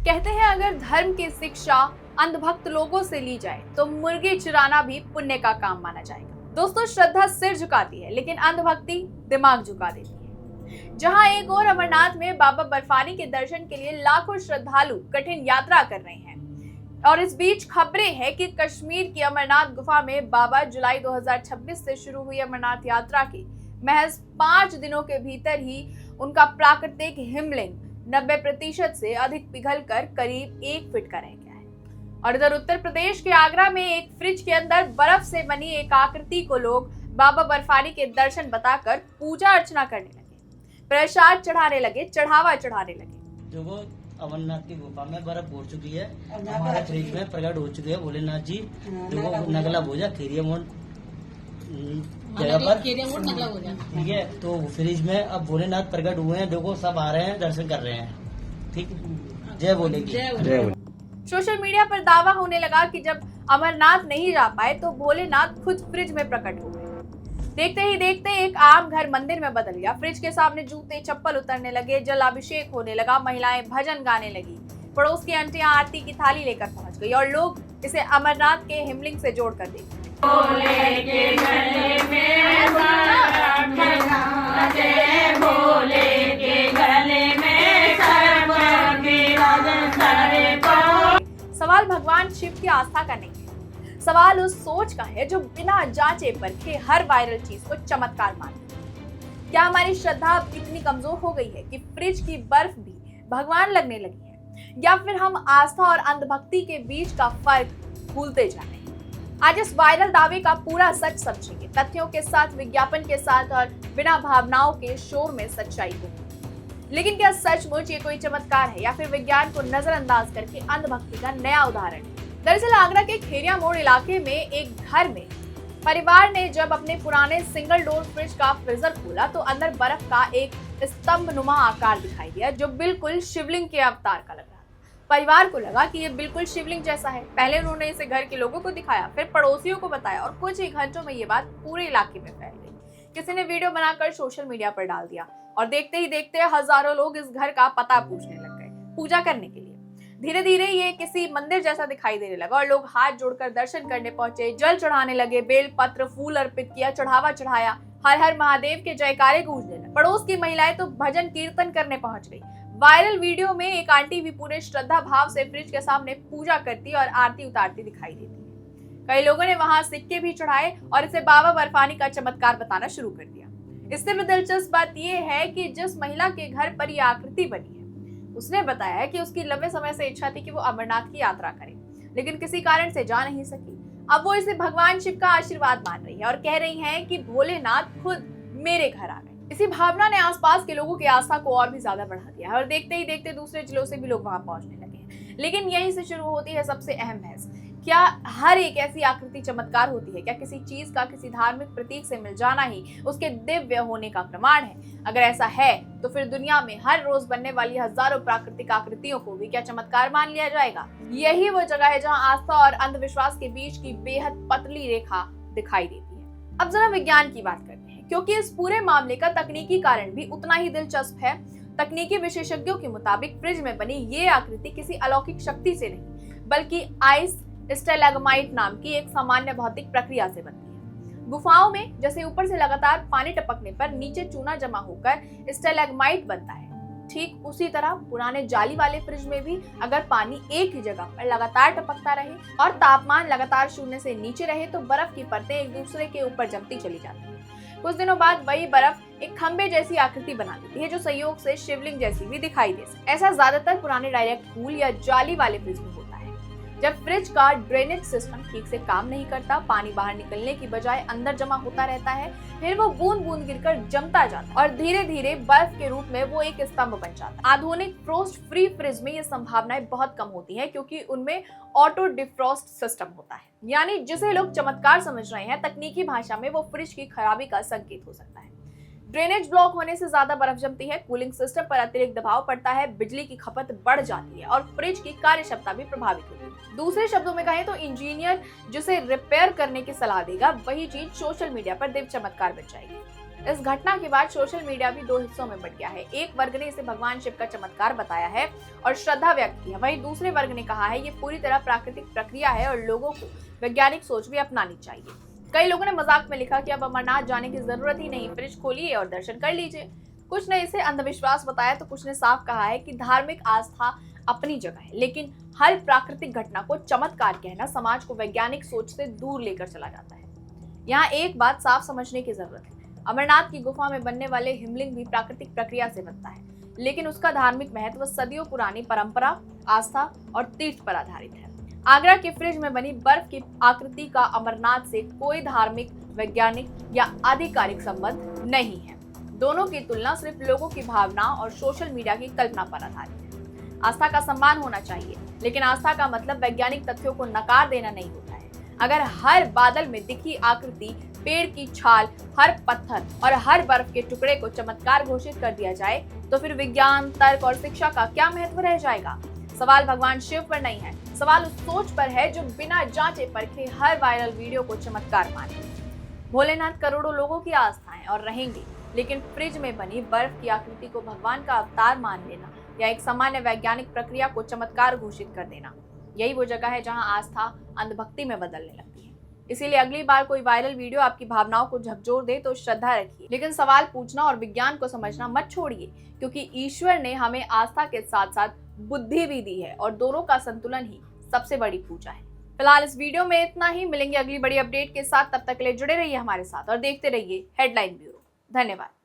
कहते हैं अगर धर्म की शिक्षा अंधभक्त लोगों से ली जाए तो मुर्गी चुराना भी पुण्य का काम माना जाएगा। दोस्तों, श्रद्धा सिर झुकाती है लेकिन अंधभक्ति दिमाग झुका देती है। जहां एक और अमरनाथ में बाबा बर्फानी के दर्शन के लिए लाखों श्रद्धालु कठिन यात्रा कर रहे हैं और इस बीच खबरें हैं कि कश्मीर की अमरनाथ गुफा में बाबा जुलाई 2026 से शुरू हुई अमरनाथ यात्रा के महज 5 दिनों के भीतर ही उनका प्राकृतिक हिमलिंग 90% से अधिक पिघलकर करीब 1 फीट का रह गया है। और इधर उत्तर प्रदेश के आगरा में एक फ्रिज के अंदर बर्फ से बनी एक आकृति को लोग बाबा बर्फानी के दर्शन बताकर पूजा अर्चना करने लगे, प्रसाद चढ़ाने लगे, चढ़ावा चढ़ाने लगे। जो वो अमरनाथ की गुफा में बर्फ हो चुकी है, हमारे फ्रिज में प्रकट हो चुके हैं भोलेनाथ जी। जो वो नगला भोजा खेरिया मोड़ जगह पर, ठीक है। तो फ्रिज में अब भोलेनाथ प्रकट हुए हैं, देखो सब आ रहे हैं, दर्शन कर रहे हैं। ठीक, जय भोले की जय। सोशल मीडिया पर दावा होने लगा कि जब अमरनाथ नहीं जा पाए तो भोलेनाथ खुद फ्रिज में प्रकट हो गए। देखते ही देखते एक आम घर मंदिर में बदल गया। फ्रिज के सामने जूते चप्पल उतरने लगे, जलाभिषेक होने लगा, महिलाएं भजन गाने लगी, पड़ोस की आंटियां आरती की थाली लेकर पहुंच गई और लोग इसे अमरनाथ के हिमलिंग से जोड़कर देखते। भोले के गले में भोले के गले में सवाल भगवान शिव की आस्था का नहीं है, सवाल उस सोच का है जो बिना जांचे परखे हर वायरल चीज को चमत्कार मानती है। क्या हमारी श्रद्धा अब इतनी कमजोर हो गई है कि फ्रिज की बर्फ भी भगवान लगने लगी है, या फिर हम आस्था और अंधभक्ति के बीच का फर्क भूलते जा रहे हैं? आज इस वायरल दावे का पूरा सच समझेंगे, तथ्यों के साथ, विज्ञापन के साथ और बिना भावनाओं के शोर में सच्चाई होगी। लेकिन क्या सचमुच ये कोई चमत्कार है या फिर विज्ञान को नजरअंदाज करके अंधभक्ति का नया उदाहरण? दरअसल आगरा के खेरिया मोड़ इलाके में एक घर में परिवार ने जब अपने पुराने सिंगल डोर फ्रिज का फ्रीजर खोला तो अंदर बर्फ का एक स्तंभनुमा आकार दिखाई दिया जो बिल्कुल शिवलिंग के अवतार का लग रहा था। परिवार को लगा कि ये बिल्कुल शिवलिंग जैसा है। पहले उन्होंने इसे घर के लोगों को दिखाया, फिर पड़ोसियों को बताया और कुछ ही घंटों में ये बात पूरे इलाके में फैल गई। किसी ने वीडियो बनाकर सोशल मीडिया पर डाल दिया और देखते ही देखते हजारों लोग इस घर का पता पूछने लग गए, पूजा करने के लिए। धीरे धीरे ये किसी मंदिर जैसा दिखाई देने लगा और लोग हाथ जोड़कर दर्शन करने पहुंचे, जल चढ़ाने लगे, बेल पत्र फूल अर्पित किया, चढ़ावा चढ़ाया, हर हर महादेव के जयकारे गूंजने लगे। पड़ोस की महिलाएं तो भजन कीर्तन करने पहुंच गई। वायरल वीडियो में एक आंटी भी पूरे श्रद्धा भाव से फ्रिज के सामने पूजा करती और आरती उतारती दिखाई देती है। कई लोगों ने वहां सिक्के भी चढ़ाए और इसे बाबा बर्फानी का चमत्कार बताना शुरू कर दिया। इससे भी दिलचस्प बात यह है कि जिस महिला के घर पर यह आकृति बनी है, उसने बताया कि उसकी लंबे समय से इच्छा थी कि वो अमरनाथ की यात्रा करे, लेकिन किसी कारण से जा नहीं सकी। अब वो इसे भगवान शिव का आशीर्वाद मान रही है और कह रही है कि भोलेनाथ खुद मेरे घर आ गए। इसी भावना ने आसपास के लोगों की आस्था को और भी ज्यादा बढ़ा दिया है और देखते ही देखते दूसरे जिलों से भी लोग वहां पहुंचने लगे हैं। लेकिन यहीं से शुरू होती है सबसे अहम बहस, क्या हर एक ऐसी आकृति चमत्कार होती है? क्या किसी चीज का किसी धार्मिक प्रतीक से मिल जाना ही उसके दिव्य होने का प्रमाण है? अगर ऐसा है तो फिर दुनिया में हर रोज बनने वाली हजारों प्राकृतिक आकृतियों को भी क्या चमत्कार मान लिया जाएगा? यही वो जगह है जहां आस्था और अंधविश्वास के बीच की बेहद पतली रेखा दिखाई देती है। अब जरा विज्ञान की बात करते हैं, क्योंकि इस पूरे मामले का तकनीकी कारण भी उतना ही दिलचस्प है। तकनीकी विशेषज्ञों के मुताबिक फ्रिज में बनी ये आकृति किसी अलौकिक शक्ति से नहीं बल्कि आइस स्टैलेग्माइट नाम की एक सामान्य भौतिक प्रक्रिया से बनती है। गुफाओं में जैसे ऊपर से लगातार पानी टपकने पर नीचे चूना जमा होकर स्टैलेग्माइट बनता है, ठीक उसी तरह पुराने जाली वाले फ्रिज में भी अगर पानी एक ही जगह पर लगातार टपकता रहे और तापमान लगातार शून्य से नीचे रहे तो बर्फ की परतें एक दूसरे के ऊपर जमती चली जाती है। कुछ दिनों बाद वही बर्फ एक खंबे जैसी आकृति बना देती है जो संयोग से शिवलिंग जैसी भी दिखाई दे सकती है। ऐसा ज्यादातर पुराने डायरेक्ट कूल या जाली वाले फ्रिज में होता है। जब फ्रिज का ड्रेनेज सिस्टम ठीक से काम नहीं करता, पानी बाहर निकलने की बजाय अंदर जमा होता रहता है, फिर वो बूंद बूंद गिरकर जमता जाता और धीरे धीरे बर्फ के रूप में वो एक स्तंभ बन जाता है। आधुनिक फ्रोस्ट फ्री फ्रिज में ये संभावनाएं बहुत कम होती हैं क्योंकि उनमें ऑटो डिफ्रॉस्ट सिस्टम होता है, यानी जिसे लोग चमत्कार समझ रहे हैं, तकनीकी भाषा में वो फ्रिज की खराबी का संकेत हो सकता है। ड्रेनेज ब्लॉक होने से ज्यादा बर्फ जमती है, कूलिंग सिस्टम पर अतिरिक्त दबाव पड़ता है, बिजली की खपत बढ़ जाती है और फ्रिज की कार्यक्षमता भी प्रभावित होती है। दूसरे शब्दों में कहें तो इंजीनियर जिसे रिपेयर करने की सलाह देगा वही चीज सोशल मीडिया पर दिव्य चमत्कार बन जाएगी। इस घटना के बाद सोशल मीडिया भी दो हिस्सों में बंट गया है। एक वर्ग ने इसे भगवान शिव का चमत्कार बताया है और श्रद्धा व्यक्त की है, वहीं दूसरे वर्ग ने कहा है ये पूरी तरह प्राकृतिक प्रक्रिया है और लोगों को वैज्ञानिक सोच भी अपनानी चाहिए। कई लोगों ने मजाक में लिखा कि अब अमरनाथ जाने की जरूरत ही नहीं, फ्रिज खोलिए और दर्शन कर लीजिए। कुछ ने इसे अंधविश्वास बताया तो कुछ ने साफ कहा है कि धार्मिक आस्था अपनी जगह है, लेकिन हर प्राकृतिक घटना को चमत्कार कहना समाज को वैज्ञानिक सोच से दूर लेकर चला जाता है। यहाँ एक बात साफ समझने की जरूरत है, अमरनाथ की गुफा में बनने वाले हिमलिंग भी प्राकृतिक प्रक्रिया से बनता है, लेकिन उसका धार्मिक महत्व सदियों पुरानी परंपरा, आस्था और तीर्थ पर आधारित है। आगरा के फ्रिज में बनी बर्फ की आकृति का अमरनाथ से कोई धार्मिक, वैज्ञानिक या आधिकारिक संबंध नहीं है। दोनों की तुलना सिर्फ लोगों की भावना और सोशल मीडिया की कल्पना पर आधारित है। आस्था का सम्मान होना चाहिए, लेकिन आस्था का मतलब वैज्ञानिक तथ्यों को नकार देना नहीं होता है। अगर हर बादल में दिखी आकृति, पेड़ की छाल, हर पत्थर और हर बर्फ के टुकड़े को चमत्कार घोषित कर दिया जाए तो फिर विज्ञान, तर्क और शिक्षा का क्या महत्व रह जाएगा? सवाल भगवान शिव पर नहीं है, सवाल उस सोच पर है जो बिना जांचे परखे हर वायरल वीडियो को चमत्कार माने। भोलेनाथ करोड़ों लोगों की आस्था है और रहेंगे, लेकिन फ्रिज में बनी बर्फ की आकृति को भगवान का अवतार मान लेना या एक सामान्य वैज्ञानिक प्रक्रिया को चमत्कार घोषित कर देना, यही वो जगह है जहां आस्था अंधभक्ति में बदलने लगती है। इसीलिए अगली बार कोई वायरल वीडियो आपकी भावनाओं को झकझोर दे तो श्रद्धा रखिए, लेकिन सवाल पूछना और विज्ञान को समझना मत छोड़िए, क्योंकि ईश्वर ने हमें आस्था के साथ साथ बुद्धि भी दी है और दोनों का संतुलन ही सबसे बड़ी पूजा है। फिलहाल इस वीडियो में इतना ही। मिलेंगे अगली बड़ी अपडेट के साथ, तब तक के लिए जुड़े रहिए हमारे साथ और देखते रहिए हेडलाइन ब्यूरो। धन्यवाद।